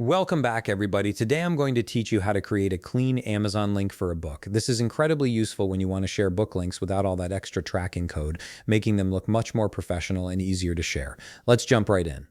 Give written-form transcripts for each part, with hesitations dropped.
Welcome back, everybody. Today I'm going to teach you how to create a clean Amazon link for a book. This is incredibly useful when you want to share book links without all that extra tracking code, making them look much more professional and easier to share. Let's jump right in.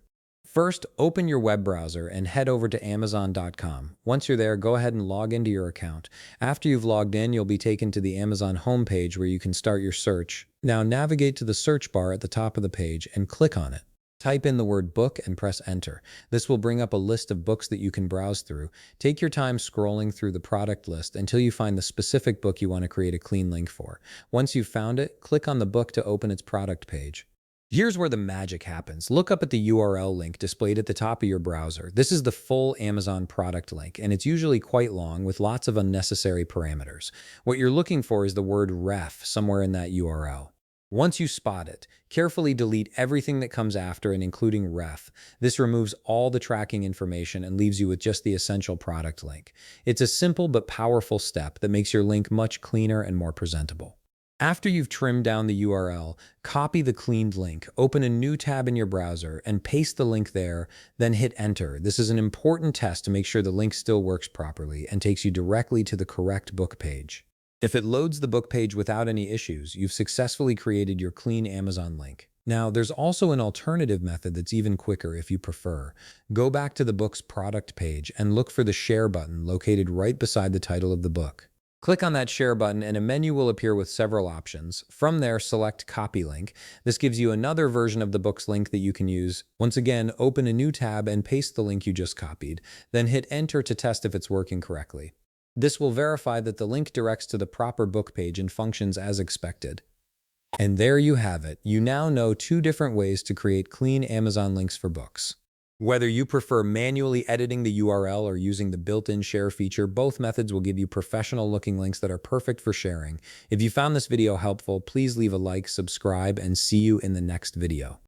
First, open your web browser and head over to Amazon.com. Once you're there, go ahead and log into your account. After you've logged in, you'll be taken to the Amazon homepage where you can start your search. Now navigate to the search bar at the top of the page and click on it. Type in the word book and press enter. This will bring up a list of books that you can browse through. Take your time scrolling through the product list until you find the specific book you want to create a clean link for. Once you've found it, click on the book to open its product page. Here's where the magic happens. Look up at the URL link displayed at the top of your browser. This is the full Amazon product link, and it's usually quite long with lots of unnecessary parameters. What you're looking for is the word ref somewhere in that URL. Once you spot it, carefully delete everything that comes after and including ref. This removes all the tracking information and leaves you with just the essential product link. It's a simple but powerful step that makes your link much cleaner and more presentable. After you've trimmed down the URL, copy the cleaned link, open a new tab in your browser, and paste the link there, then hit enter. This is an important test to make sure the link still works properly and takes you directly to the correct book page. If it loads the book page without any issues, you've successfully created your clean Amazon link. Now, there's also an alternative method that's even quicker if you prefer. Go back to the book's product page and look for the share button located right beside the title of the book. Click on that share button and a menu will appear with several options. From there, select Copy Link. This gives you another version of the book's link that you can use. Once again, open a new tab and paste the link you just copied. Then hit Enter to test if it's working correctly. This will verify that the link directs to the proper book page and functions as expected. And there you have it. You now know two different ways to create clean Amazon links for books. Whether you prefer manually editing the URL or using the built-in share feature, both methods will give you professional-looking links that are perfect for sharing. If you found this video helpful, please leave a like, subscribe, and see you in the next video.